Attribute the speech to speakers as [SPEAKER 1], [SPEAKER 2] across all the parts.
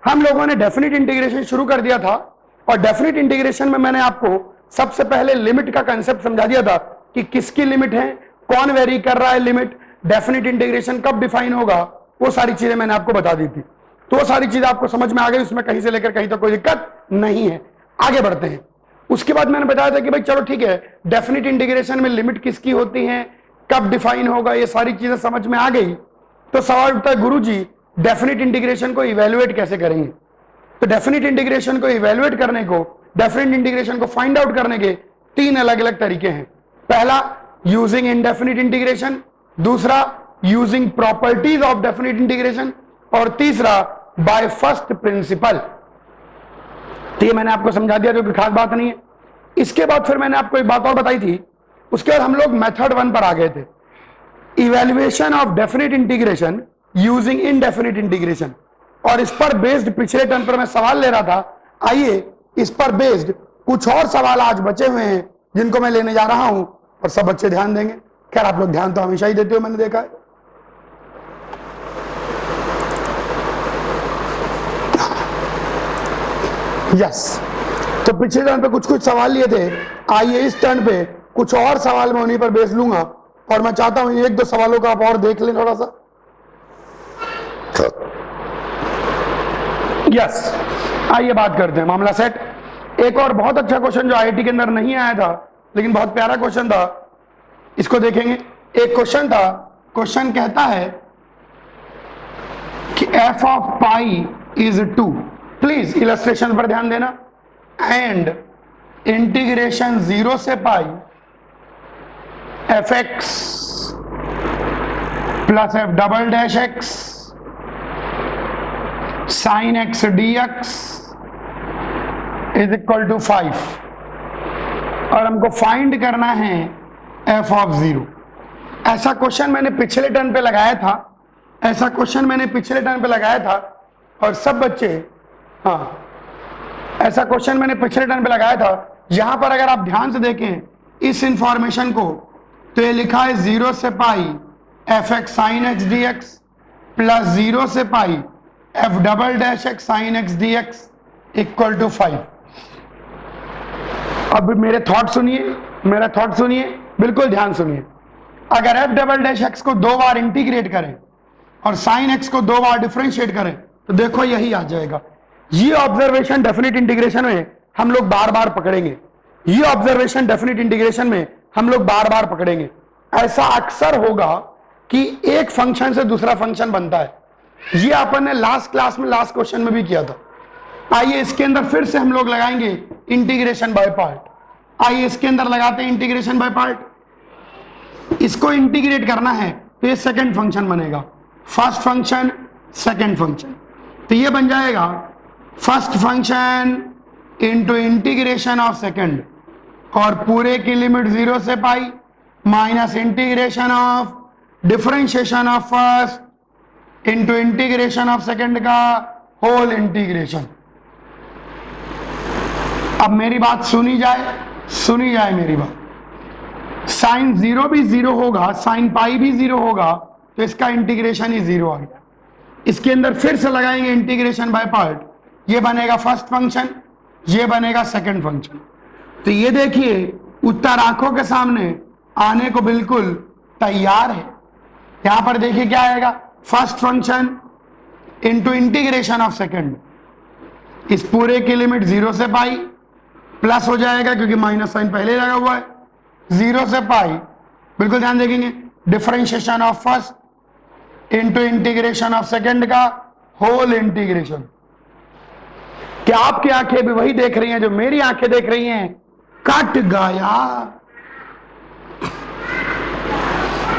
[SPEAKER 1] हम लोगों ने डेफिनेट इंटीग्रेशन शुरू कर दिया था और डेफिनेट इंटीग्रेशन में मैंने आपको सबसे पहले लिमिट का कंसेप्ट समझा दिया था कि किसकी लिमिट है, कौन वेरी कर रहा है लिमिट, डेफिनेट इंटीग्रेशन कब डिफाइन होगा, वो सारी चीजें मैंने आपको बता दी थी। तो वो सारी चीजें आपको समझ में आ गई, उसमें कहीं से लेकर कहीं तक कोई दिक्कत नहीं है। आगे बढ़ते हैं। उसके बाद मैंने बताया था कि भाई चलो ठीक है, डेफिनेट इंटीग्रेशन में लिमिट किसकी होती है, कब डिफाइन होगा, ये सारी चीजें समझ में आ गई। तो सवाल उठता है गुरुजी डेफिनेट इंटीग्रेशन को इवैल्यूएट कैसे करेंगे। तो डेफिनेट इंटीग्रेशन को इवैल्यूएट करने को, डेफिनेट इंटीग्रेशन को फाइंड आउट करने के तीन अलग अलग तरीके हैं। पहला यूजिंग इनडेफिनेट इंटीग्रेशन, दूसरा using properties of definite integration और तीसरा बाय फर्स्ट प्रिंसिपल। तो ये मैंने आपको समझा दिया, जो कि खास बात नहीं है। इसके बाद फिर मैंने आपको एक बात और बताई थी। उसके बाद हम लोग मेथड 1 पर आ गए थे, evaluation of definite integration using indefinite integration. और इस पर बेस्ड पिछले टर्म पर मैं सवाल ले रहा था। आइए इस पर बेस्ड कुछ और सवाल आज बचे हुए हैं जिनको मैं लेने जा रहा हूं और सब बच्चे ध्यान देंगे। खैर आप लोग ध्यान तो हमेशा ही देते हो, मैंने देखा है। यस, तो पिछले टर्न पे कुछ कुछ सवाल लिए थे। आइए इस टर्न पे कुछ और सवाल मैं उन्हीं पर बेस लूंगा और मैं चाहता हूं एक दो सवालों का आप और देख लें थोड़ा सा। यस, आइए बात करते हैं, मामला सेट। एक और बहुत अच्छा क्वेश्चन जो आईआईटी के अंदर नहीं आया था लेकिन बहुत प्यारा क्वेश्चन था, इसको देखेंगे। एक क्वेश्चन था, क्वेश्चन कहता है कि f of pi is 2, please illustration पर ध्यान देना, एंड इंटीग्रेशन 0 से pi fx plus f double dash x sine x dx is equal to 5 और हमको फाइंड करना है f ऑफ 0। ऐसा क्वेश्चन मैंने पिछले टर्न पे लगाया था, ऐसा क्वेश्चन मैंने पिछले टर्न पे लगाया था और सब बच्चे, हाँ ऐसा क्वेश्चन मैंने पिछले टर्न पे लगाया था। यहां पर अगर आप ध्यान से देखें इस इंफॉर्मेशन को, तो ये लिखा है 0 से pi fx sine x dx plus 0 से pi f double dash x sine x dx equal to 5। अब मेरे थॉट सुनिए, मेरा थॉट सुनिए, बिल्कुल ध्यान सुनिए। अगर f डबल डैश x को 2 बार इंटीग्रेट करें और साइन x को 2 बार डिफरेंशिएट करें तो देखो यही आ जाएगा। ये ऑब्जर्वेशन डेफिनेट इंटीग्रेशन में हम लोग बार बार पकड़ेंगे, ये ऑब्जर्वेशन डेफिनेट इंटीग्रेशन में हम लोग बार बार पकड़ेंगे। ऐसा अक्सर होगा कि एक फंक्शन से दूसरा फंक्शन बनता है। ये अपन ने लास्ट क्लास में लास्ट क्वेश्चन में भी किया था। आइए इसके अंदर फिर से हम लोग लगाएंगे इंटीग्रेशन बाय पार्ट। आइए इसके अंदर लगाते हैं इंटीग्रेशन बाय पार्ट। इसको इंटीग्रेट करना है तो ये सेकंड फंक्शन बनेगा, फर्स्ट फंक्शन सेकंड फंक्शन। तो ये बन जाएगा first function into integration of second और पूरे की लिमिट 0 से pi minus integration of differentiation of first into integration of second का होल इंटीग्रेशन। अब मेरी बात सुनी जाए मेरी बात। साइन 0 भी 0 होगा, साइन पाई भी 0 होगा, तो इसका इंटीग्रेशन ही 0 आ गया। इसके अंदर फिर से लगाएंगे इंटीग्रेशन बाय पार्ट, ये बनेगा फर्स्ट फंक्शन, ये बनेगा सेकंड फंक्शन। तो ये देखिए उत्तर आंखों के सामने आने को बिल्कुल तैयार है। यहां पर देखिए क्या आएगा, first function into integration of second, इस पूरे की लिमिट 0 से पाई प्लस हो जाएगा क्योंकि माइनस साइन पहले लगा हुआ है, 0 से पाई, बिल्कुल ध्यान देखेंगे, differentiation of first into integration of second का होल इंटीग्रेशन। क्या आपकी आंखें भी वही देख रही हैं जो मेरी आंखें देख रही हैं? कट गया,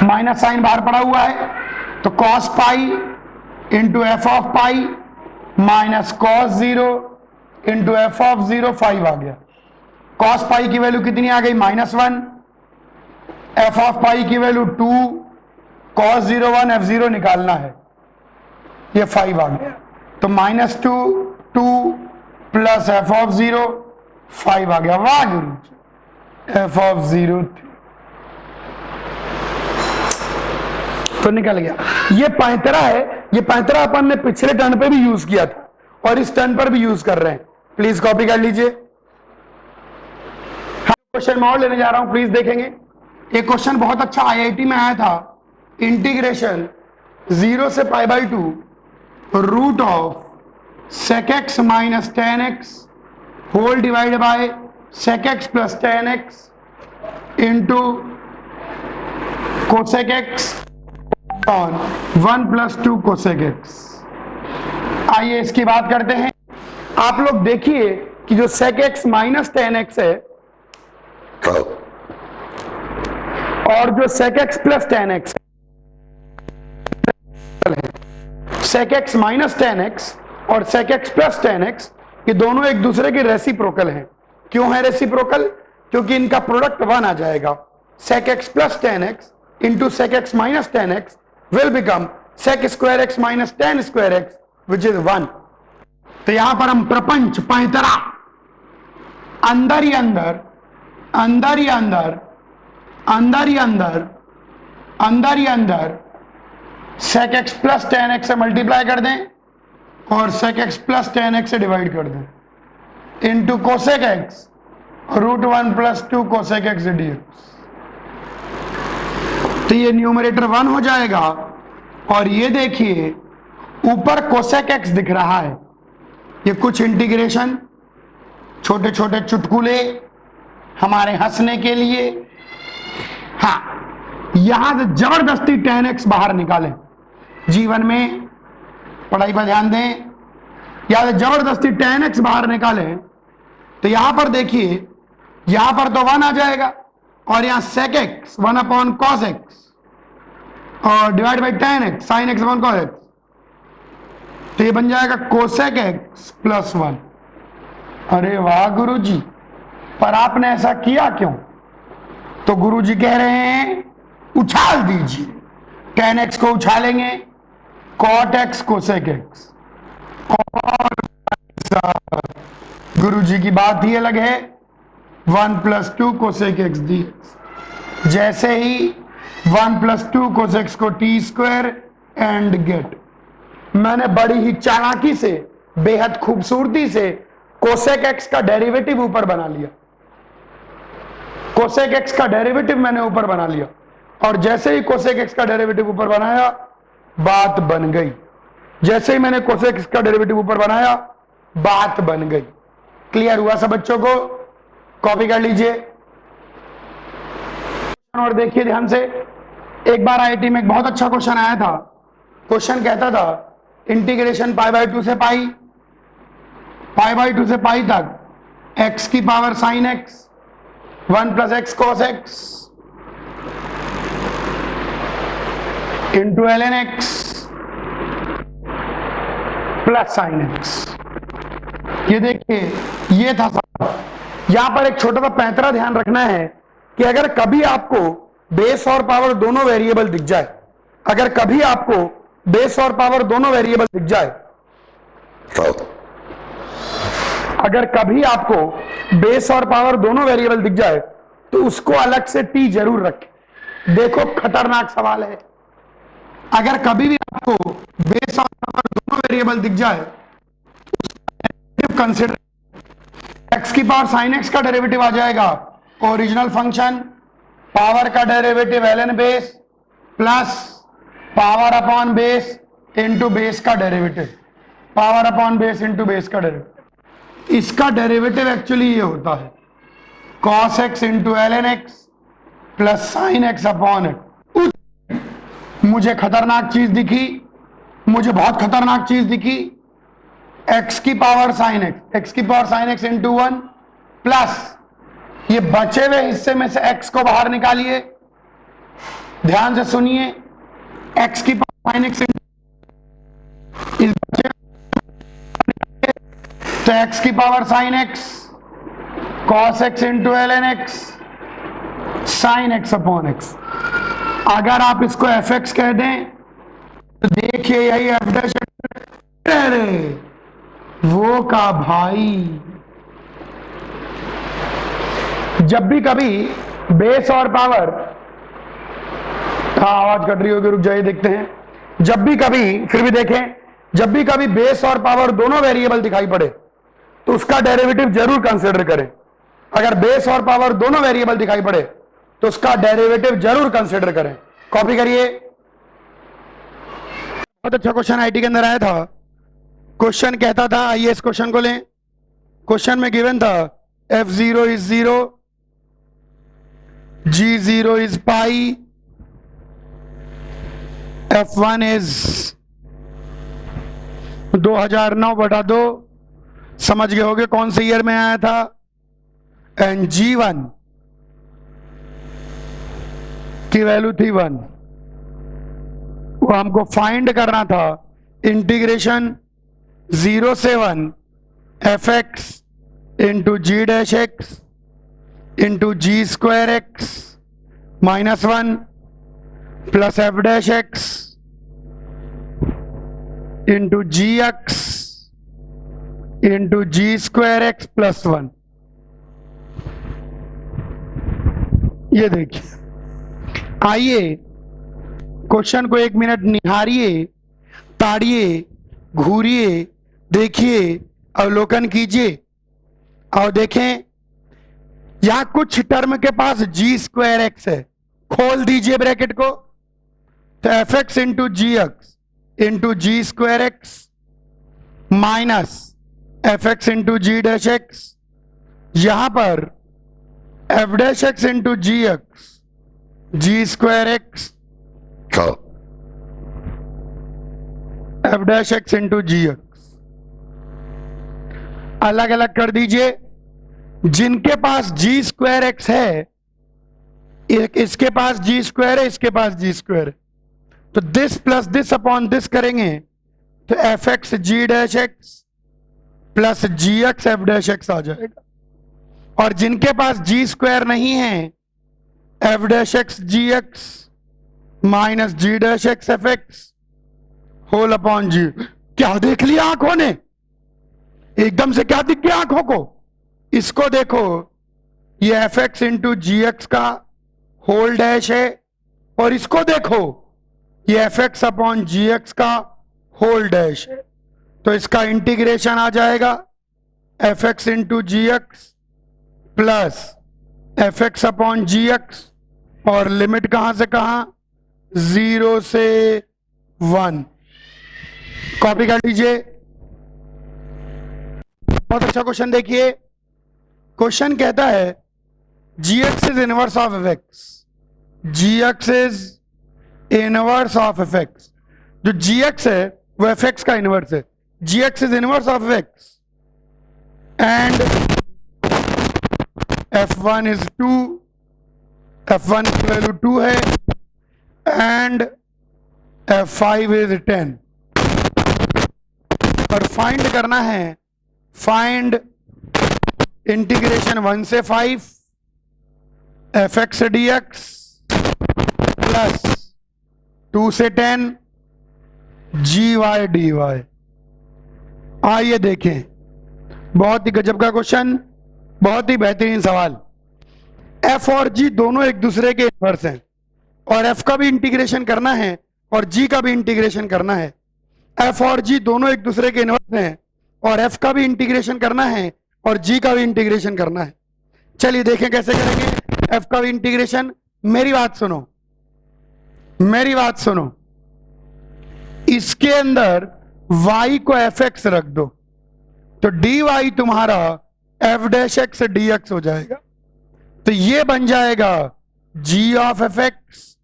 [SPEAKER 1] माइनस साइन बाहर पड़ा हुआ है तो cos pi into F of pi minus cos 0 into F of 0 5 आ गया। कॉस पाई की वैल्यू कितनी आ गई, -1, एफ ऑफ पाई की वैल्यू 2, कॉस 0 1, एफ 0 निकालना है, ये 5 आ गया। तो -2 प्लस एफ ऑफ 0 5 आ गया। वाह गुरु, एफ ऑफ 0 तो निकल गया। ये पैंतरा है, ये पैंतरा अपन ने पिछले टर्न पे भी यूज किया था और इस टर्न पर भी यूज कर रहे हैं, प्लीज कॉपी कर लीजिए। क्वेश्चन मैं और लेने जा रहा हूं, प्लीज देखेंगे। एक क्वेश्चन बहुत अच्छा आईआईटी में आया था, इंटीग्रेशन 0 से π/2 root of sec x minus tan x whole divide by sec x plus tan x into cosec x on 1 + 2 cosec x। आइए इसकी बात करते हैं। आप लोग देखिए कि जो sec x minus tan x है और जो sec x plus tan x है, sec x minus tan x और sec x plus tan x ये दोनों एक दूसरे के रेसिप्रोकल हैं। क्यों है रेसिप्रोकल? क्योंकि इनका प्रोडक्ट 1 आ जाएगा। sec x plus tan x into sec x minus tan x will become sec square x minus tan square x which is 1। तो यहां पर हम प्रपंच पैतरा अंदर ही अंदर अंदर ही अंदर अंदर ही अंदर अंदर ही अंदर sec x plus tan x से मल्टीप्लाई कर दें और sec x plus tan x से डिवाइड कर दें into cosec x root 1 + 2 cosec x dx। तो ये न्यूमरेटर 1 हो जाएगा और ये देखिए ऊपर cosec x दिख रहा है। ये कुछ इंटीग्रेशन, छोटे छोटे चुटकुले हमारे हंसने के लिए। हाँ, यहां से जबरदस्ती tan x बाहर निकालें। जीवन में पढ़ाई पर ध्यान दें, यहां से जबरदस्ती tan x बाहर निकालें तो यहां पर देखिए, यहां पर तो 1 आ जाएगा और यहां sec x 1 cos x और divide by tan x sin x cos x, तो ये बन जाएगा cosec x प्लस 1। अरे वाह गुरुजी, पर आपने ऐसा किया क्यों? तो गुरुजी कह रहे हैं उछाल दीजिए, tan x को उछालेंगे, cot x cosec x। गुरुजी की बात ही अलग है, 1 + 2 cosec x dx। जैसे ही 1 + 2 cosec x को t² एंड गेट, मैंने बड़ी ही चालाकी से, बेहद खूबसूरती से cosec x का डेरिवेटिव ऊपर बना लिया। cosec x का डेरिवेटिव मैंने ऊपर बना लिया और जैसे ही cosec x का डेरिवेटिव ऊपर बनाया बात बन गई। जैसे ही मैंने cosec x का डेरिवेटिव ऊपर बनाया बात बन गई। क्लियर हुआ सब बच्चों को? कॉपी कर लीजिए और देखिए ध्यान से। एक बार आईआईटी में एक बहुत अच्छा क्वेश्चन आया था। क्वेश्चन कहता था इंटीग्रेशन π/2 से π/2 से π तक x की power sin x 1 + x cos x into ln x plus sin x। ये देखिए, ये था यहां पर एक छोटा सा पैंतरा ध्यान रखना है कि अगर कभी आपको बेस और पावर दोनों वेरिएबल दिख जाए, अगर कभी आपको बेस और पावर दोनों वेरिएबल दिख जाए, अगर कभी आपको बेस और पावर दोनों वेरिएबल दिख जाए तो उसको अलग से t जरूर रखें। देखो खतरनाक सवाल है। अगर कभी भी आपको बेस और पावर दोनों वेरिएबल दिख जाए, कंसिडर x की पावर sin x का डेरिवेटिव आ जाएगा, ओरिजिनल फंक्शन पावर का derivative ln base plus power upon base into base का derivative, power upon base into base का डेरिवेटिव। इसका डेरिवेटिव एक्चुअली ये होता है cos x into ln x plus sin x upon x। मुझे खतरनाक चीज दिखी, मुझे बहुत खतरनाक चीज दिखी। x की power sin x into 1 plus ये बचे हुए हिस्से में से x को बाहर निकालिए। ध्यान से सुनिए, x की पावर sin x तो x की power sin x cos x into ln x sin x upon x। अगर आप इसको fx कह दें तो देखिए यही f' वो का भाई। जब भी कभी बेस और पावर, हाँ आवाज कट रही होगी, रुक जाइए देखते हैं। जब भी कभी, फिर भी देखें, जब भी कभी बेस और पावर दोनों वेरिएबल दिखाई पड़े तो उसका डेरिवेटिव जरूर कंसिडर करें। अगर बेस और पावर दोनों वेरिएबल दिखाई पड़े तो उसका डेरिवेटिव जरूर कंसिडर करें। कॉपी करिए। बहुत अच्छा क्वेश्चन आईटी के अंदर आया था। क्वेश्चन कहता था, आइए इस क्वेश्चन को लें। क्वेश्चन में गिवन था f0 is 0, g0 is pi, f1 is 2009/2, समझ गए होगे कौन से ईयर में आया था, एंड g1 की वैल्यू थी 1। वो हमको फाइंड करना था इंटीग्रेशन 0 से 1 fx into g dash x into g square x minus 1 plus f dash x into g x into g square x plus 1। ये देखिए, आइए क्वेश्चन को एक मिनट निहारिए, ताड़िए, घूरिए, देखिए, अवलोकन कीजिए और देखें यहां कुछ टर्म के पास जी स्क्वायर एक्स है, खोल दीजिए ब्रैकेट को, तो f x into g x into g square x minus f x into g dash x, यहां पर f dash x into g x g square x f dash x into g x अलग अलग कर दीजिए। जिनके पास g square x है, इसके पास जी स्क्वायर है, इसके पास जी स्क्वायर है, तो this plus this upon this करेंगे तो f x g dash x plus g x f dash x आ जाएगा। और जिनके पास जी स्क्वायर नहीं है, f dash x g x minus g dash x f x whole upon g. क्या देख लिया आंखों ने? एकदम से क्या दिख गया आंखों को? इसको देखो, ये f x into g x का होल डैश है, और इसको देखो, ये f x upon g x का होल डैश है। तो इसका इंटीग्रेशन आ जाएगा f x into g x plus f x upon g x, और लिमिट कहां से कहां? 0 से 1। कॉपी कर लीजिए। बहुत अच्छा क्वेश्चन देखिए। क्वेश्चन कहता है g x is inverse of f x, g x is inverse of f x. जो जी एक्स है वो एफ एक्स का इनवर्स है। G x is inverse of f x and f1 is 2, f1 की value 2 है, and f5 is 10। और find करना है, फाइंड इंटीग्रेशन 1 से 5 F x D x plus 2 से 10 जी वाई डी वाई। आइए देखें, बहुत ही गजब का क्वेश्चन, बहुत ही बेहतरीन सवाल। एफ और जी दोनों एक दूसरे के इनवर्स हैं, और एफ का भी इंटीग्रेशन करना है और जी का भी इंटीग्रेशन करना है। एफ और जी दोनों एक दूसरे के इनवर्स हैं, और एफ का भी इंटीग्रेशन करना है और जी का भी इंटीग्रेशन करना है। चलिए देखें कैसे करेंगे एफ का भी इंटीग्रेशन। मेरी बात सुनो, मेरी बात सुनो, इसके अंदर y को एफ एक्स रख दो, तो डी वाई तुम्हारा F dash x D x हो जाएगा। तो ये बन जाएगा g ऑफ एफ एक्स,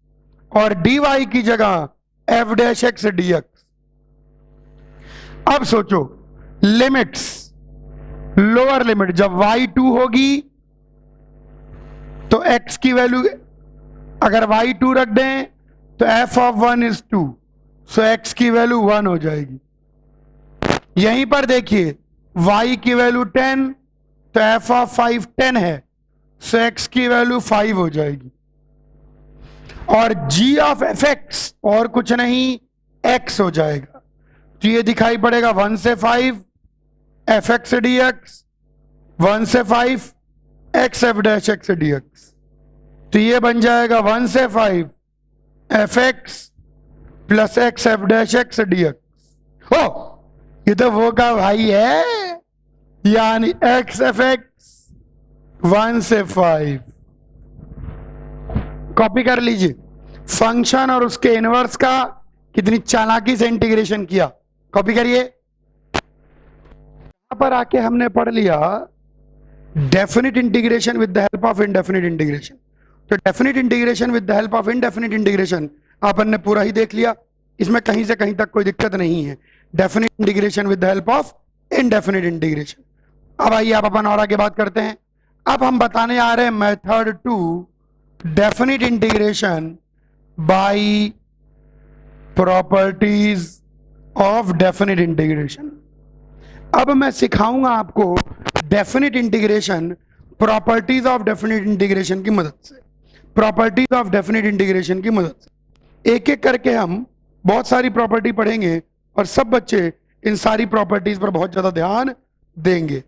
[SPEAKER 1] और डी वाई की जगह F dash x D x. अब सोचो, लिमिट्स, लोअर लिमिट जब y2 होगी तो x की वैल्यू, अगर y2 रख दें तो f of 1 is 2, so x की वैल्यू 1 हो जाएगी। यहीं पर देखिए y की वैल्यू 10, तो f ऑफ 5 10 है, सो x की वैल्यू 5 हो जाएगी। और g ऑफ एफ एक्स और कुछ नहीं x हो जाएगा, तो ये दिखाई पड़ेगा 1 से 5 एफ एक्स डी एक्स, 1 से 5 x f dash x D x. तो ये बन जाएगा 1 से 5 F x plus x f dash x D x, हो, ये तो वो का भाई है, यानी एक्स एफ एक्स 1 से 5। कॉपी कर लीजिए। फंक्शन और उसके इनवर्स का कितनी चालाकी से इंटीग्रेशन किया, कॉपी करिए। यहां पर आके हमने पढ़ लिया definite integration with the help of indefinite integration. तो definite integration with the help of indefinite integration अपन ने पूरा ही देख लिया, इसमें कहीं से कहीं तक कोई दिक्कत नहीं है। Definite integration with the help of indefinite integration. अब आइए आप अपन और आगे बात करते हैं। अब हम बताने आ रहे हैं method to definite integration by properties of definite integration. अब मैं सिखाऊंगा आपको definite integration properties of definite integration की मदद से, प्रॉपर्टीज ऑफ डेफिनिट इंटीग्रेशन की मदद से एक एक करके हम बहुत सारी प्रॉपर्टी पढ़ेंगे और सब बच्चे इन सारी प्रॉपर्टीज पर बहुत ज्यादा ध्यान देंगे।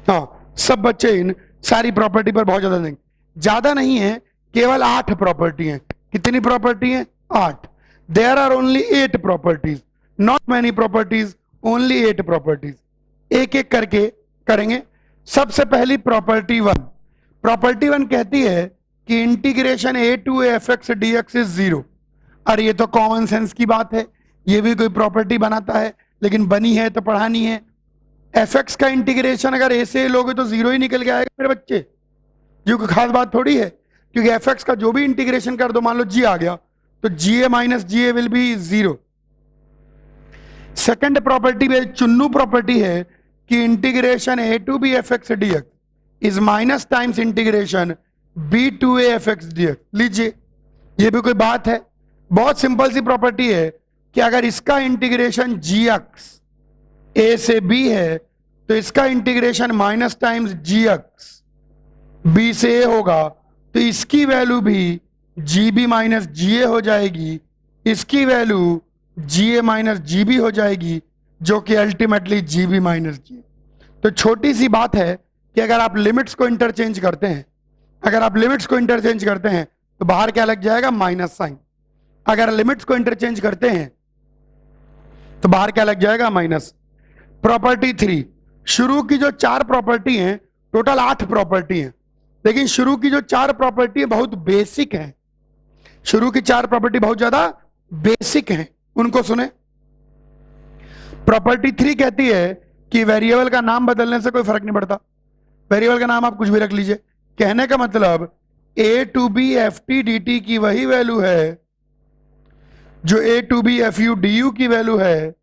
[SPEAKER 1] हाँ, सब बच्चे इन सारी प्रॉपर्टी पर बहुत ज्यादा देंगे। ज्यादा नहीं है, केवल 8 प्रॉपर्टी हैं। कितनी प्रॉपर्टी हैं? 8। There are only 8 properties, not many properties, only 8 properties. एक एक करके करेंगे। सबसे पहली प्रॉपर्टी 1। प्रॉपर्टी 1 कहती है कि integration a to f x D x is 0। अरे ये तो कॉमन सेंस की बात है, ये भी कोई प्रॉपर्टी बनाता है, लेकिन बनी है तो पढ़ानी है। एफ एक्स का इंटीग्रेशन अगर ए से लोगे तो 0 ही निकल के आएगा मेरे बच्चे, जो कोई खास बात थोड़ी है, क्योंकि एफ एक्स का जो भी इंटीग्रेशन कर दो, मान लो जी आ गया, तो g a minus g a will be 0। Second property में चुन्नू प्रॉपर्टी है कि integration a to B F x D x is minus times integration b to a f x D x. लीजिए, ये भी कोई बात है, बहुत सिंपल सी प्रॉपर्टी है कि अगर इसका इंटीग्रेशन जी एक्स ए से बी है तो इसका इंटीग्रेशन माइनस टाइम्स जी एक्स बी से ए होगा, तो इसकी वैल्यू भी जी बी माइनस जी ए हो जाएगी, इसकी value ji a minus G B हो जाएगी, जो कि अल्टीमेटली जी बी माइनस जी। तो छोटी सी बात है कि अगर आप लिमिट्स को इंटरचेंज करते हैं, अगर आप लिमिट्स को इंटरचेंज करते हैं तो बाहर क्या लग जाएगा? Minus sign. अगर लिमिट्स को इंटरचेंज करते हैं तो बाहर क्या लग जाएगा? माइनस। प्रॉपर्टी 3, शुरू की जो 4 प्रॉपर्टी हैं, टोटल 8 प्रॉपर्टी हैं, लेकिन शुरू की जो 4 प्रॉपर्टी है बहुत बेसिक है। शुरू की 4 प्रॉपर्टी बहुत ज्यादा बेसिक हैं, उनको सुने। प्रॉपर्टी 3 कहती है कि वेरिएबल का नाम बदलने से कोई फर्क नहीं पड़ता, वेरिएबल का नाम आप कुछ भी रख लीजिए। कहने का मतलब A to B F T D T की वही वैल्यू है जो A to B F U D U की वैल्यू है,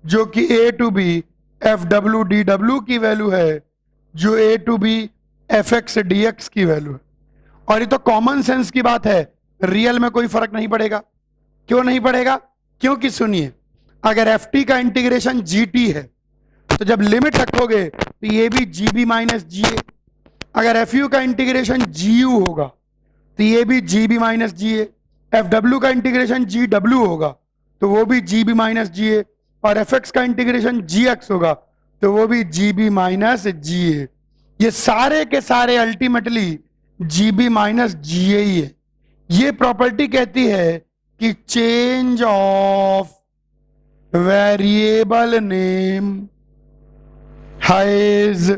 [SPEAKER 1] जो कि A to B F W D W की वैल्यू है, जो A to B F x D X की वैल्यू है। और ये तो कॉमन सेंस की बात है, रियल में कोई फर्क नहीं पड़ेगा। क्यों नहीं पड़ेगा? क्योंकि सुनिए, अगर एफ टी का इंटीग्रेशन जी टी है तो जब लिमिट रखोगे तो ये भी जी बी माइनस जी ए। अगर एफ यू का इंटीग्रेशन जी यू होगा तो ये भी जी बी माइनस जी ए। एफ डब्ल्यू का इंटीग्रेशन जी डब्ल्यू होगा तो वो भी जी बी माइनस जी ए। और एफ एक्स का इंटीग्रेशन जी एक्स होगा तो वो भी जी बी माइनस जी ए। ये सारे के सारे ultimately g b minus g a ही है। ये प्रॉपर्टी कहती है कि change of variable name has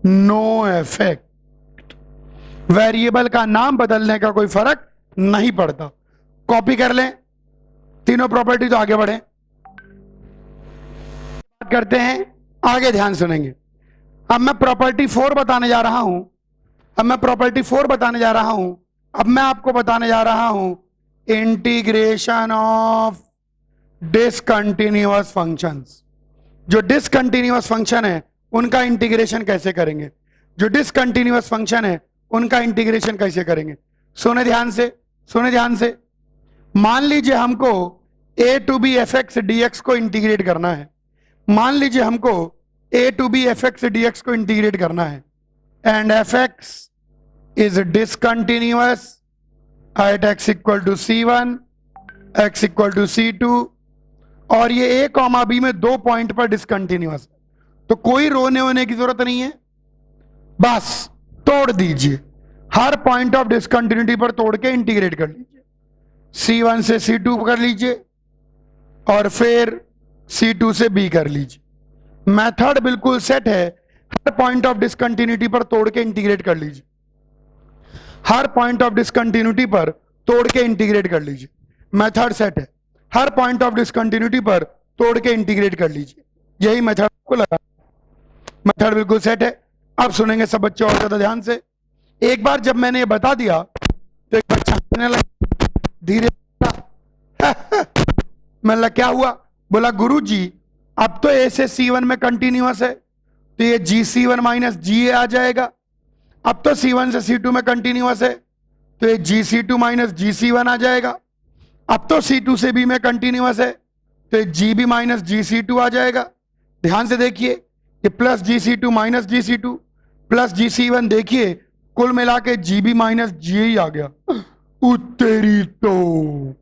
[SPEAKER 1] no effect. Variable का नाम बदलने का कोई फर्क नहीं पड़ता। कॉपी कर लें तीनों प्रॉपर्टी, तो आगे बढ़े, बात करते हैं, आगे ध्यान सुनेंगे। अब मैं प्रॉपर्टी 4 बताने जा रहा हूं, अब मैं प्रॉपर्टी 4 बताने जा रहा हूं। अब मैं आपको बताने जा रहा हूं इंटीग्रेशन ऑफ डिसकंटिन्यूअस फंक्शंस। जो डिसकंटिन्यूअस फंक्शन है उनका इंटीग्रेशन कैसे करेंगे, जो डिसकंटिन्यूअस फंक्शन है उनका इंटीग्रेशन कैसे करेंगे। सुने ध्यान से, सुने ध्यान से। मान लीजिए हमको a to B F x D x को इंटीग्रेट करना है। मान लीजिए हमको a to B F x D x को इंटीग्रेट करना है and f x is discontinuous at x equal to C1, x equal to C2, और ये ए कॉमा बी में 2 पॉइंट पर डिसकंटिन्यूअस, तो कोई रोने होने की जरूरत नहीं है, बस तोड़ दीजिए, हर पॉइंट ऑफ डिसकंटिन्यूटी पर तोड़ के इंटीग्रेट कर लीजिए। C1 से C2 कर लीजिए और फिर C2 से B कर लीजिए। मेथड बिल्कुल सेट है, हर पॉइंट ऑफ डिसकंटिन्यूटी पर तोड़ के इंटीग्रेट कर लीजिए, हर पॉइंट ऑफ डिसकंटिन्यूटी पर तोड़ के इंटीग्रेट कर लीजिए। मेथड सेट है, हर पॉइंट ऑफ डिसकंटिन्यूटी पर तोड़ के इंटीग्रेट कर लीजिए, यही मेथड आपको लगा। मेथड बिल्कुल सेट है। अब सुनेंगे सब बच्चे और ज्यादा ध्यान से। एक बार जब मैंने ये बता दिया तो एक बच्चा हंसने लगा, धीरे मतलब क्या हुआ, बोला गुरुजी अब तो ए से C1 में कंटिन्यूअस है तो ये GC1 माइनस GA आ जाएगा। अब तो C1 से C2 में कंटिन्यूअस है तो ये GC2 माइनस GC1 आ जाएगा। अब तो C2 से B में कंटिन्यूअस है तो ये GB माइनस GC2 आ जाएगा। ध्यान से देखिए, ये plus GC2 minus GC2 plus GC1, देखिए कुल मिला के GB माइनस GA ही आ गया। उत्तेरी तो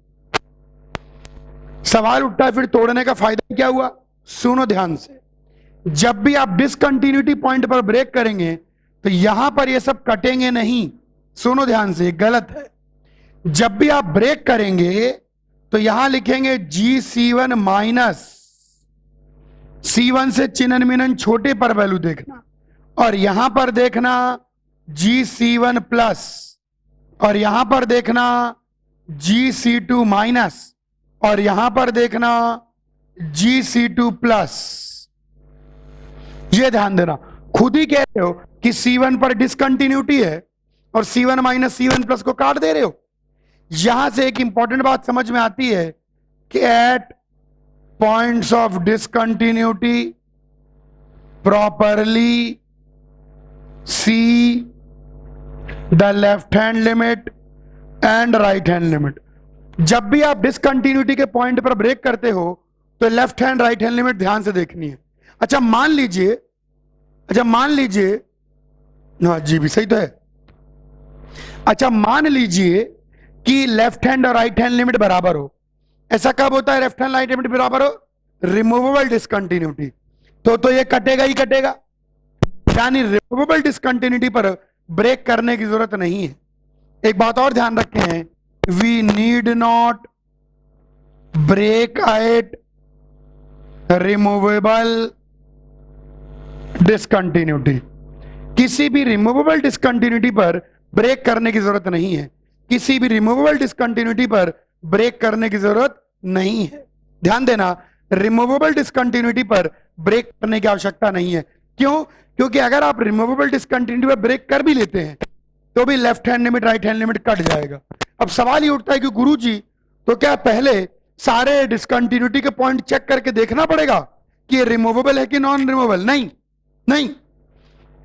[SPEAKER 1] सवाल उठता है फिर तोड़ने का फायदा क्या हुआ? सुनो ध्यान से, जब भी आप डिसकंटिन्यूटी पॉइंट पर ब्रेक करेंगे तो यहां पर ये सब कटेंगे नहीं। सुनो ध्यान से, गलत है। जब भी आप ब्रेक करेंगे तो यहां लिखेंगे GC1 माइनस, C1 से चिन्हन मिनन छोटे पर वैल्यू देखना, और यहां पर देखना GC1 प्लस, और यहां पर देखना GC2 माइनस, और यहां पर देखना GC2 प्लस। ये ध्यान देना, खुद ही कह रहे हो कि C1 पर डिसकंटिन्यूटी है और C1 माइनस C1 प्लस को काट दे रहे हो। यहां से एक इंपॉर्टेंट बात समझ में आती है कि at points of discontinuity properly see the left hand limit and right hand limit. जब भी आप डिसकंटिन्यूटी के पॉइंट पर ब्रेक करते हो तो left hand right hand limit ध्यान से देखनी है। अच्छा मान लीजिए, हाँ जी भी सही तो है। अच्छा मान लीजिए कि लेफ्ट हैंड और राइट हैंड लिमिट बराबर हो। ऐसा कब होता है लेफ्ट हैंड राइट लिमिट बराबर हो? Removable discontinuity. तो ये कटेगा ही कटेगा, यानी रिमूवेबल डिसकंटिन्यूटी पर ब्रेक करने की जरूरत नहीं है। एक बात और ध्यान रखें हैं, we need not break at removable discontinuity. किसी भी रिमूवेबल डिसकंटिन्यूटी पर ब्रेक करने की जरूरत नहीं है, किसी भी रिमूवेबल डिसकंटिन्यूटी पर ब्रेक करने की जरूरत नहीं है। ध्यान देना, रिमूवेबल डिसकंटिन्यूटी पर ब्रेक करने की आवश्यकता नहीं है। क्यों? क्योंकि अगर आप रिमूवेबल डिसकंटिन्यूटी पर ब्रेक कर भी लेते हैं तो भी left hand limit right hand limit cut जाएगा। अब सवाल ये उठता है कि गुरुजी तो क्या पहले सारे डिसकंटिन्यूटी के पॉइंट चेक करके देखना पड़ेगा कि ये रिमूवेबल है कि नॉन रिमूवेबल? नहीं नहीं,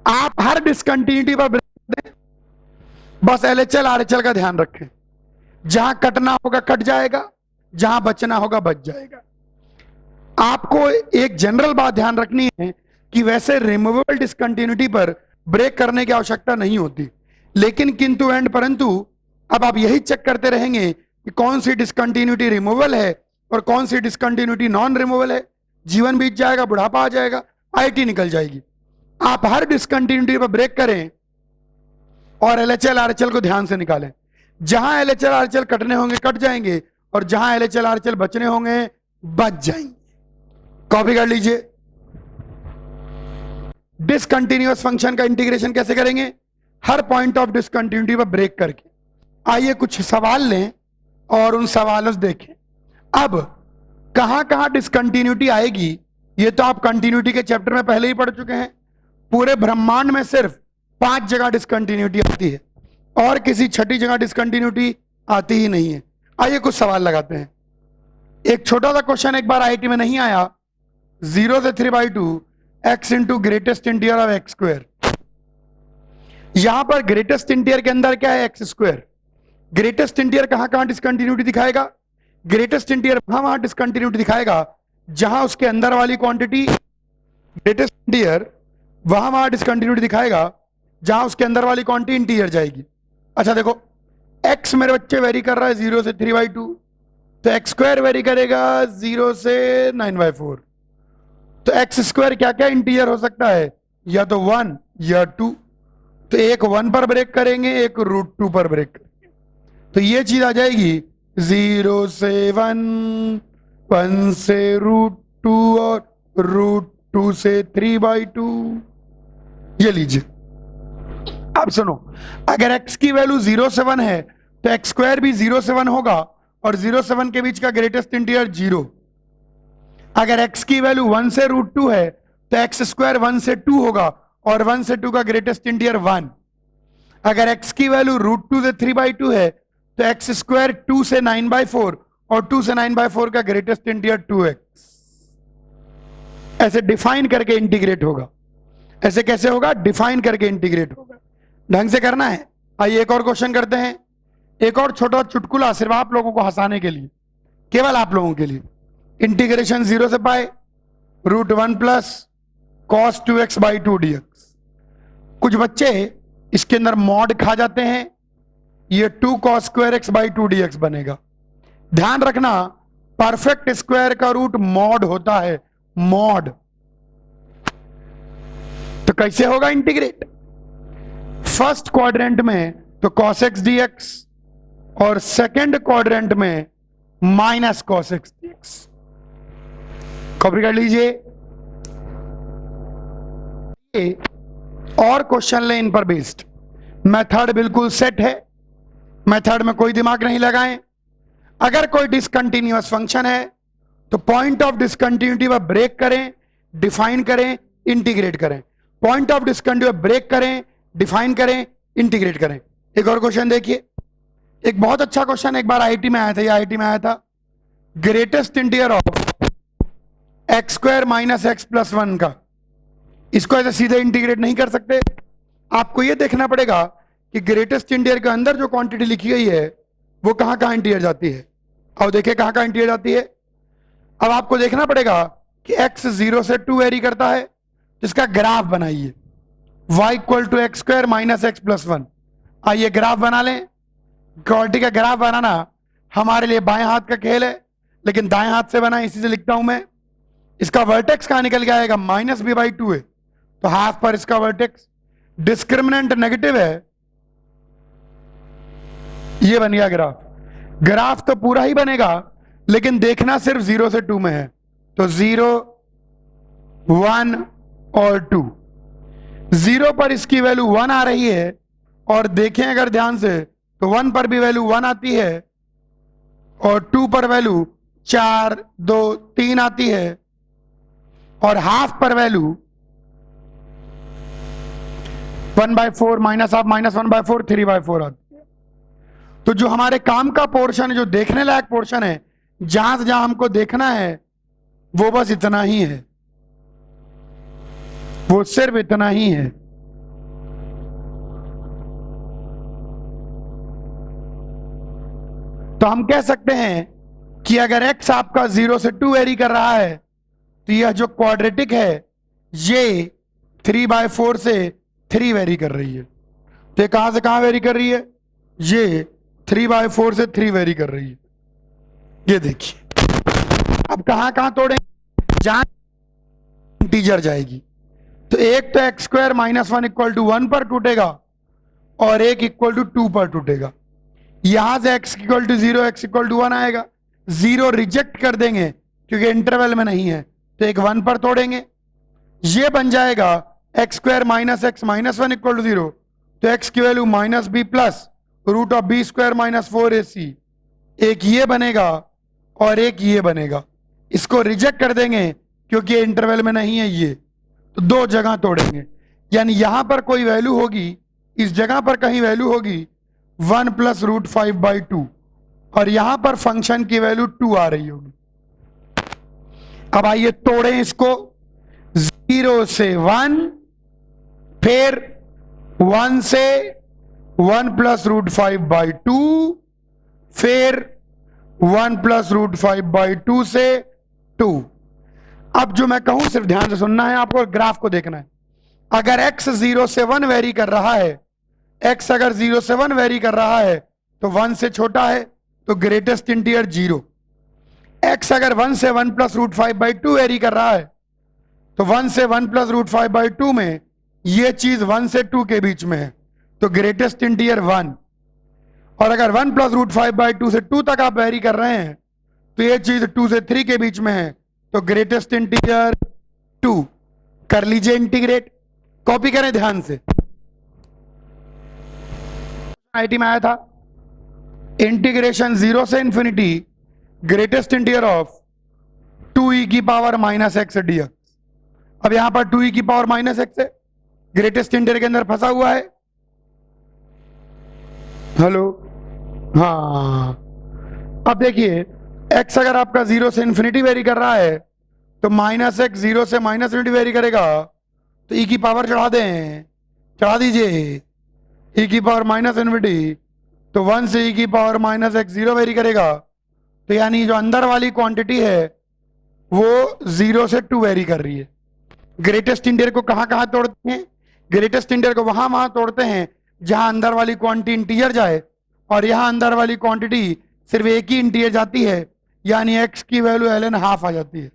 [SPEAKER 1] आप हर डिसकंटिन्यूटी पर ब्रेक दें, बस LHL RHL का ध्यान रखें। जहां कटना होगा कट जाएगा, जहां बचना होगा बच जाएगा। आपको एक जनरल बात ध्यान रखनी है कि वैसे रिमूवेबल डिसकंटिन्यूटी पर ब्रेक करने की आवश्यकता नहीं होती, लेकिन किंतु एंड परंतु अब आप यही चेक करते रहेंगे कि कौन सी डिसकंटिन्यूटी रिमूवेबल है और कौन सी डिसकंटिन्यूटी नॉन रिमूवेबल है। जीवन बीत जाएगा, बुढ़ापा आ जाएगा, IT निकल जाएगी। आप हर डिसकंटिन्यूटी पर ब्रेक करें और LHL RHL को ध्यान से निकालें। जहां LHL RHL कटने होंगे कट जाएंगे और जहां LHL RHL बचने होंगे बच जाएंगे। कॉपी कर लीजिए। डिसकंटिन्यूअस फंक्शन का इंटीग्रेशन कैसे करेंगे? हर पॉइंट ऑफ डिसकंटिन्यूटी पर ब्रेक करके। आइए कुछ सवाल लें और उन सवालों से देखें। अब कहां कहां डिसकंटिन्यूटी आएगी ये तो आप कंटिन्यूटी के चैप्टर में पहले ही पढ़ चुके हैं। पूरे ब्रह्मांड में सिर्फ 5 जगह डिसकंटिन्यूटी आती है और किसी छठी जगह डिसकंटिन्यूटी आती ही नहीं है। आइए कुछ सवाल लगाते हैं। एक छोटा सा क्वेश्चन एक बार IT में नहीं आया, 0 से 3/2 x into greatest integer of x square. यहां पर ग्रेटेस्ट इंटीजर के अंदर क्या है? x square. ग्रेटेस्ट इंटीजर कहां कहां डिसकंटिन्यूटी दिखाएगा? ग्रेटेस्ट इंटीजर वहां डिसकंटिन्यूटी दिखाएगा जहां उसके अंदर वाली क्वांटिटी, ग्रेटेस्ट इंटीजर वहां डिसकंटिन्यूटी दिखाएगा जहां उसके अंदर वाली क्वांटिटी इंटीजर जाएगी। अच्छा देखो, x मेरे बच्चे वेरी कर रहा है 0 से 3/2, तो x स्क्वायर वेरी करेगा 0 से 9/4। तो x स्क्वायर क्या क्या इंटीजर हो सकता है? या तो 1 या 2। तो एक 1 पर ब्रेक करेंगे, एक √2 पर ब्रेक करेंगे, तो ये चीज आ जाएगी 0 से 1, 1 से 2 और √2 से 3/2। ये लीजिए। अब सुनो, अगर x की वैल्यू 0 से 1 है तो x स्क्वायर भी 0 से 1 होगा और 0 से 1 के बीच का ग्रेटेस्ट इंटीजर 0। अगर x की वैल्यू 1 से √2 है तो x स्क्वायर 1 से 2 होगा और 1 से 2 का ग्रेटेस्ट इंटीजर 1। अगर x की वैल्यू √2 से 3/2 है तो x स्क्वायर 2 से 9/4 और 2 से 9/4 का ग्रेटेस्ट इंटीजर 2x। ऐसे डिफाइन करके इंटीग्रेट होगा। ऐसे कैसे होगा? डिफाइन करके इंटीग्रेट होगा। ढंग से करना है। आइए एक और क्वेश्चन करते हैं। एक और छोटा चुटकुला सिर्फ आप लोगों को हंसाने के लिए, केवल आप लोगों के लिए। इंटीग्रेशन 0 से पाए √1 प्लस cos 2x/2 dx। कुछ बच्चे इसके अंदर मॉड खा जाते हैं, ये 2 cos स्क्वायर x/2 dx बनेगा। ध्यान रखना, परफेक्ट स्क्वायर का रूट मॉड होता है, मॉड। तो कैसे होगा इंटीग्रेट? फर्स्ट क्वाड्रेंट में तो cos x dx और सेकंड क्वाड्रेंट में minus cos x dx। Copy कर लीजिए और क्वेश्चन ले इन पर बेस्ड। मेथड बिल्कुल सेट है, मेथड में कोई दिमाग नहीं लगाएं। अगर कोई डिसकंटिन्यूअस फंक्शन है तो पॉइंट ऑफ डिसकंटिन्यूटी पर ब्रेक करें, डिफाइन करें, इंटीग्रेट करें। पॉइंट ऑफ डिसकंटिन्यूटी ब्रेक करें, डिफाइन करें, इंटीग्रेट करें। एक और क्वेश्चन देखिए, एक बहुत अच्छा क्वेश्चन एक बार आईटी में आया था। ये आईटी में आया था, greatest integer of x square minus x plus 1 का। इसको ऐसे सीधे इंटीग्रेट नहीं कर सकते, आपको यह देखना पड़ेगा कि ग्रेटेस्ट इंटीजर के अंदर जो क्वांटिटी लिखी गई है वो कहां कहां इंटीजर जाती है। अब देखिए कहां कहां इंटीजर जाती है। अब आपको देखना पड़ेगा कि x 0 से 2 वेरी करता है, इसका ग्राफ बनाइए। y equal to x square minus x plus 1। आइए ग्राफ बना लें। क्वांटिटी का ग्राफ बनाना हमारे लिए बाएं हाथ का खेल है, लेकिन दाएं हाथ से बना, इसी से लिखता हूं मैं। इसका वर्टेक्स कहां निकल के आएगा? -b/2 है, तो हाफ पर इसका वर्टेक्स। डिस्क्रिमिनेंट नेगेटिव है, ये बन गया ग्राफ। ग्राफ तो पूरा ही बनेगा, लेकिन देखना सिर्फ 0 से 2 में है, तो 0, 1 और 2। 0 पर इसकी वैल्यू 1 आ रही है, और देखें अगर ध्यान से तो 1 पर भी वैल्यू 1 आती है, और 2 पर वैल्यू 4, 2, 3 आती है, और हाफ पर वैल्यू 1/4 माइनस हाफ माइनस 1/4 3/4 आती है। तो जो हमारे काम का पोर्शन है, जो देखने लायक पोर्शन है, जहां से जहां हमको देखना है, वो बस इतना ही है, वो सिर्फ इतना ही है। तो हम कह सकते हैं कि अगर x आपका 0 से 2 वेरी कर रहा है, तो यह जो क्वाड्रेटिक है ये 3/4 से 3 वेरी कर रही है। तो ये कहां से कहां वेरी कर रही है? ये 3/4 से 3 वेरी कर रही है। ये देखिए, अब कहां कहां तोड़ें? जहां इंटीजर जाएगी, तो एक तो x square minus 1 equal to 1 पर टूटेगा, और एक इक्वल टू 2 पर टूटेगा। यहां से x equal to 0, x equal to 1 आएगा। 0 रिजेक्ट कर देंगे क्योंकि इंटरवल में नहीं है, तो एक 1 पर तोड़ेंगे। ये बन जाएगा x square minus x minus 1 equal to 0, तो x की value -b plus root of b square minus 4ac। एक ये बनेगा और एक ये बनेगा। इसको रिजेक्ट कर देंगे क्योंकि इंटरवल में नहीं है ये, तो दो जगह तोड़ेंगे। यानी यहां पर कोई वैल्यू होगी, इस जगह पर कहीं वैल्यू होगी 1 प्लस √5/2, और यहां पर फंक्शन की वैल्यू 2 आ रही होगी। अब आइए तोड़ें इसको। 0 से 1, फिर 1 से 1 प्लस √5/2, फिर 1 प्लस √5/2 से 2। अब जो मैं कहूं सिर्फ ध्यान से सुनना है आपको, ग्राफ को देखना है। अगर x 0 से 1 वेरी कर रहा है, x अगर 0 से 1 वेरी कर रहा है तो 1 से छोटा है, तो ग्रेटेस्ट इंटीजर 0। x अगर 1 से 1 प्लस √5/2 वेरी कर रहा है, तो 1 से 1 प्लस √5/2 में ये चीज 1 से 2 के बीच में है, तो ग्रेटेस्ट इंटीजर 1। और अगर 1 प्लस √5/2 से 2 तक आप वेरी कर रहे हैं, तो ये चीज 2 से 3 के बीच में है, तो ग्रेटेस्ट इंटीजर 2 कर लीजिए इंटीग्रेट, कॉपी करें ध्यान से। आईटी में आया था इंटीग्रेशन 0 से infinity greatest integer of 2e की पावर माइनस एक्स dx। अब यहां पर 2e की पावर माइनस एक्स है, ग्रेटेस्ट इंटीजर के अंदर फंसा हुआ है। हेलो, हाँ, अब देखिए x अगर आपका 0 से इंफिनिटी वेरी कर रहा है तो माइनस एक्स 0 से माइनस इंफिनिटी वेरी करेगा, तो e की पावर चढ़ा दें, चढ़ा दीजिए e की पावर माइनस इंफिनिटी, तो 1 से e की पावर माइनस एक्स 0 वेरी करेगा, तो यानी जो अंदर वाली क्वांटिटी है वो 0 से 2 वेरी कर रही है। ग्रेटेस्ट इंटीजर को कहां कहां तोड़ते हैं? ग्रेटेस्ट इंटीजर को वहां वहां तोड़ते हैं जहां अंदर वाली क्वांटिटी इंटीजर जाए, और यहां अंदर वाली क्वांटिटी सिर्फ एक ही इंटीजर जाती है, यानी x की वैल्यू ln हाफ आ जाती है।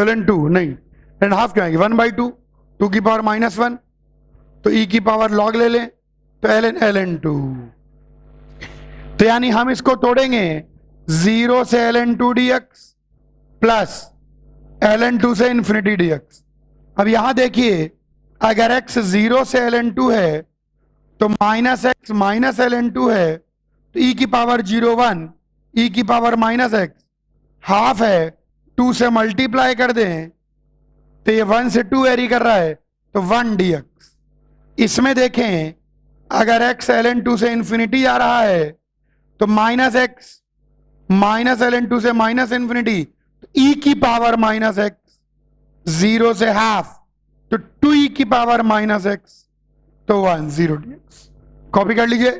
[SPEAKER 1] ln2 नहीं, ln हाफ क्या आएगी? 1/2, 2 की पावर -1, तो e की पावर log ले लें तो ln2। तो यानी हम इसको तोड़ेंगे 0 से ln2 dx प्लस ln2 से इंफिनिटी dx। अब यहां देखिए अगर x 0 से ln2 है तो माइनस एक्स माइनस ln2 है, तो e की पावर 0 1, e की पावर माइनस एक्स हाफ है, 2 से मल्टीप्लाई कर दें तो ये 1 से 2 वेरी कर रहा है, तो 1 dx। इसमें देखें अगर x ln2 से इंफिनिटी आ रहा है तो माइनस एक्स माइनस ln2 से माइनस इंफिनिटी, तो e की पावर माइनस एक्स 0 से हाफ, तो 2e की पावर माइनस एक्स, तो 1 0 dx। कॉपी कर लीजिए,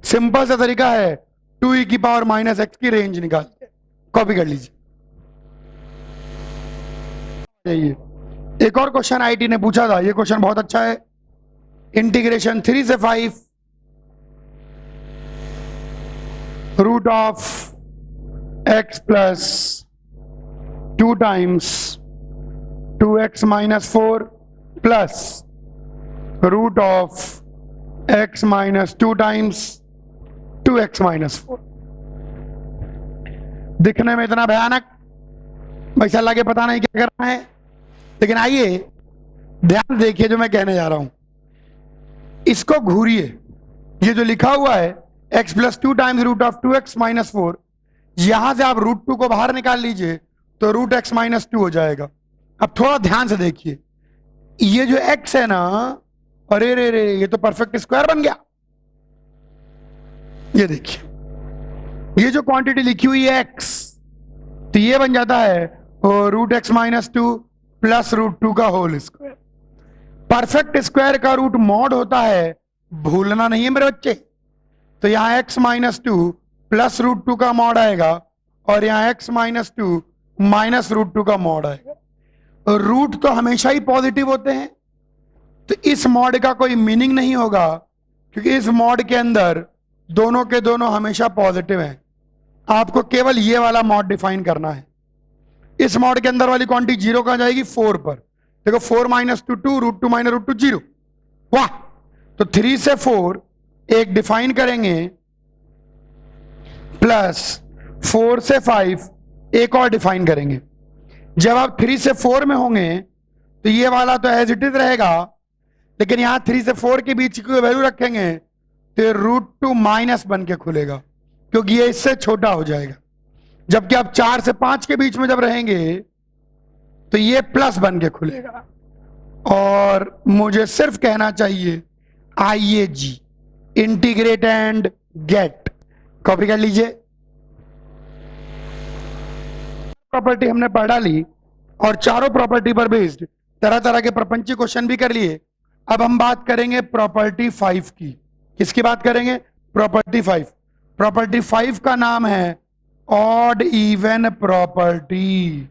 [SPEAKER 1] सिंपल सा तरीका है 2e की पावर माइनस एक्स की रेंज निकालते, कॉपी कर लीजिए। एक और क्वेश्चन आईटी ने पूछा था, ये क्वेश्चन बहुत अच्छा है। इंटीग्रेशन 3 से 5 root of x plus 2 times 2x minus 4 plus root of x minus 2 times 2x minus 4। दिखने में इतना भयानक, वैसा लगे पता नहीं क्या करना है, लेकिन आइए ध्यान देखिए जो मैं कहने जा रहा हूं, इसको घूरिए। ये जो लिखा हुआ है x plus 2 times root of 2x minus 4, यहां से आप रूट 2 को बाहर निकाल लीजिए तो रूट x माइनस 2 हो जाएगा। अब थोड़ा ध्यान से देखिए, ये जो x है ना, अरे रे रे, ये तो परफेक्ट स्क्वायर बन गया। ये देखिए ये जो क्वांटिटी लिखी हुई है x, तो ये बन जाता है root x minus 2 plus root 2 का होल स्क्वायर। परफेक्ट स्क्वायर का रूट मॉड होता है, भूलना नहीं है मेरे बच्चे। तो यहां x माइनस 2 प्लस रूट 2 का मॉड आएगा, और यहां x माइनस 2 माइनस रूट 2 का मॉड आएगा। रूट तो हमेशा ही पॉजिटिव होते हैं, तो इस मॉड का कोई मीनिंग नहीं होगा, क्योंकि इस मॉड के अंदर दोनों के दोनों हमेशा पॉजिटिव हैं। आपको केवल ये वाला मॉड डिफाइन करना है। इस मॉड के अंदर वाली क्वांटिटी 0 कहां जाएगी? 4 पर। देखो 4 माइनस 2 2, रूट 2 माइनस रूट 2 0। वाह, तो 3 से 4 एक डिफाइन करेंगे, प्लस 4 से 5 एक और डिफाइन करेंगे। जब आप 3 से 4 में होंगे तो ये वाला तो एज इट इज रहेगा, लेकिन यहां 3 से 4 के बीच की वैल्यू रखेंगे तो रूट 2 माइनस बन के खुलेगा, क्योंकि ये इससे छोटा हो जाएगा। जबकि आप 4 से 5 के बीच में जब रहेंगे तो ये प्लस बन के खुलेगा। और मुझे सिर्फ कहना चाहिए IAG, integrate and get. Copy कर लीजिए। प्रॉपर्टी हमने पढ़ा ली और चारों प्रॉपर्टी पर बेस्ड तरह तरह के प्रपंची क्वेश्चन भी कर लिए। अब हम बात करेंगे प्रॉपर्टी 5 की। किसकी बात करेंगे? प्रॉपर्टी 5। प्रॉपर्टी 5 का नाम है ऑड इवन प्रॉपर्टी।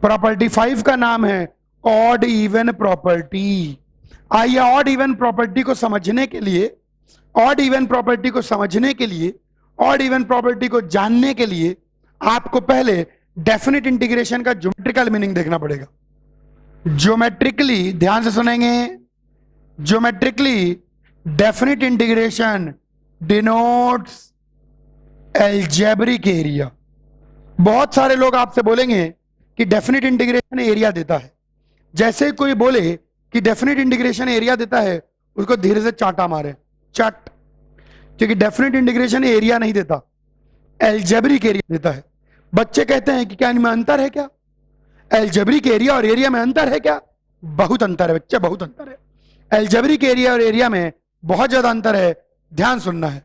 [SPEAKER 1] प्रॉपर्टी 5 का नाम है ऑड इवन प्रॉपर्टी। आइए ऑड इवन प्रॉपर्टी को समझने के लिए, ऑड इवन प्रॉपर्टी को समझने के लिए, ऑड इवन प्रॉपर्टी को जानने के लिए आपको पहले डेफिनेट इंटीग्रेशन का ज्योमेट्रिकल मीनिंग देखना पड़ेगा। ज्योमेट्रिकली, ध्यान से सुनेंगे, geometrically definite integration denotes algebraic area. बहुत सारे लोग आपसे बोलेंगे कि डेफिनेट इंटीग्रेशन एरिया देता है। जैसे ही कोई बोले कि डेफिनेट इंटीग्रेशन एरिया देता है, उसको धीरे से चाटा मारे, चट, क्योंकि डेफिनेट इंटीग्रेशन एरिया नहीं देता, एल्जेब्रिक एरिया देता है। बच्चे कहते हैं कि क्या इनमें अंतर है क्या? एल्जेब्रिक एरिया और एरिया में अंतर है क्या? बहुत अंतर है बच्चे, बहुत अंतर है। एल्जेब्रिक एरिया और एरिया में बहुत ज्यादा अंतर है, ध्यान सुनना है।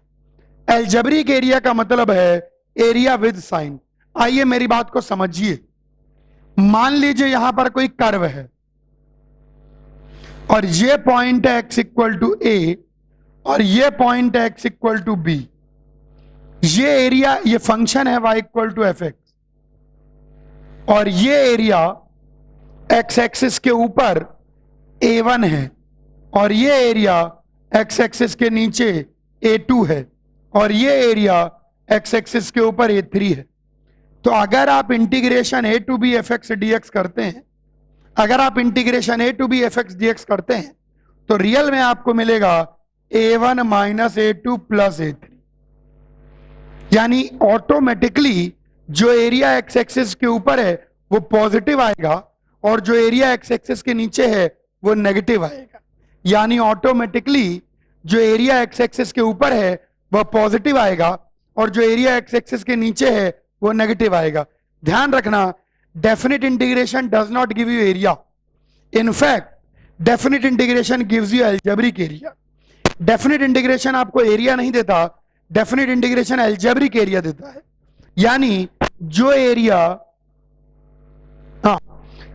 [SPEAKER 1] एल्जेब्रिक एरिया का मतलब है एरिया विद साइन। आइए मेरी बात को समझिए। मान लीजिए यहां पर कोई कर्व है और ये पॉइंट है x इक्वल टू ए और ये पॉइंट है x इक्वल टू बी। ये एरिया, ये फंक्शन है y equal to f x और ये एरिया x एक्सिस के ऊपर a1 है और ये एरिया x एक्सिस के नीचे a2 है और ये एरिया x एक्सिस के ऊपर a3 है। तो अगर आप integration a to B F x D x करते हैं, अगर आप integration a to B F x D x करते हैं, तो रियल में आपको मिलेगा a1 minus a2 plus a3। यानी ऑटोमेटिकली जो एरिया x एक्सिस के ऊपर है वो पॉजिटिव आएगा और जो एरिया x एक्सिस के नीचे है वो नेगेटिव आएगा। यानी ऑटोमेटिकली जो एरिया x एक्सिस के ऊपर है वह पॉजिटिव आएगा और जो एरिया x एक्सिस के नीचे है वो नेगेटिव आएगा। ध्यान रखना, definite integration does not give you area, in fact definite integration gives you algebraic area. Definite integration आपको एरिया नहीं देता, डेफिनेट इंटीग्रेशन एल्जेब्रिक एरिया देता है। यानी जो एरिया,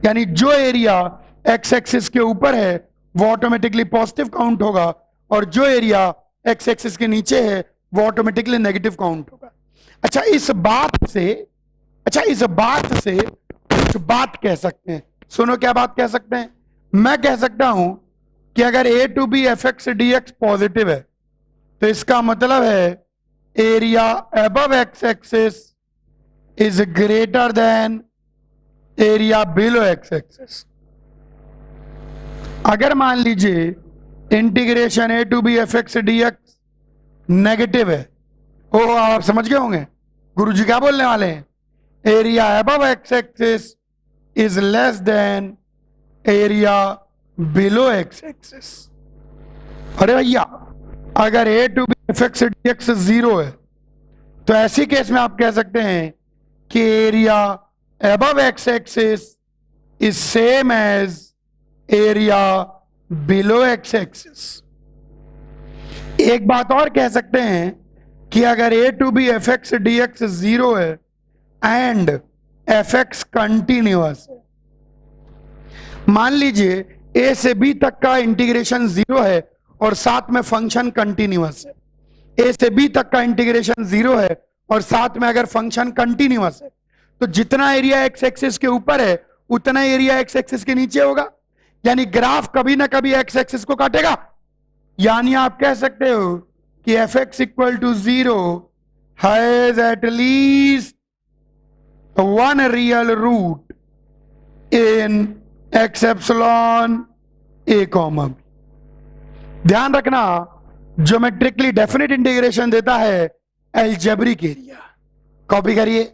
[SPEAKER 1] यानी जो एरिया एक्स एक्सिस के ऊपर है वो ऑटोमेटिकली पॉजिटिव काउंट होगा और जो एरिया एक्स एक्सिस के नीचे है वो ऑटोमेटिकली नेगेटिव काउंट होगा। अच्छा, इस बात से कुछ बात कह सकते हैं। सुनो क्या बात कह सकते हैं। मैं कह सकता हूं कि अगर a to B F x D x positive है तो इसका मतलब है area above x axis is greater than area below x axis. अगर मान लीजिए integration a to B F x D x negative है, ओ आप समझ गए होंगे गुरुजी क्या बोलने वाले हैं, area above x axis is less than area below x axis. अरे भैया, अगर a to B F x D x zero है तो ऐसी केस में आप कह सकते हैं कि area above x axis is same as area below x axis. एक बात और कह सकते हैं कि अगर a to B F x D x zero है एंड एफ एक्स कंटिन्यूअस है, मान लीजिए a से b तक का इंटीग्रेशन जीरो है और साथ में फंक्शन कंटिन्यूअस है। a से b तक का इंटीग्रेशन जीरो है और साथ में अगर फंक्शन कंटिन्यूअस है तो जितना एरिया एक्स एक्सिस के ऊपर है उतना एरिया एक्स एक्सिस के नीचे होगा। यानी ग्राफ कभी ना कभी एक्स एक्सिस को काटेगा। यानी आप कह सकते हो कि f x equal to zero has at least one real root in x epsilon a comma b. ध्यान रखना, ज्योमेट्रिकली डेफिनेट इंटीग्रेशन देता है एल्जेब्रिक एरिया। कॉपी करिए।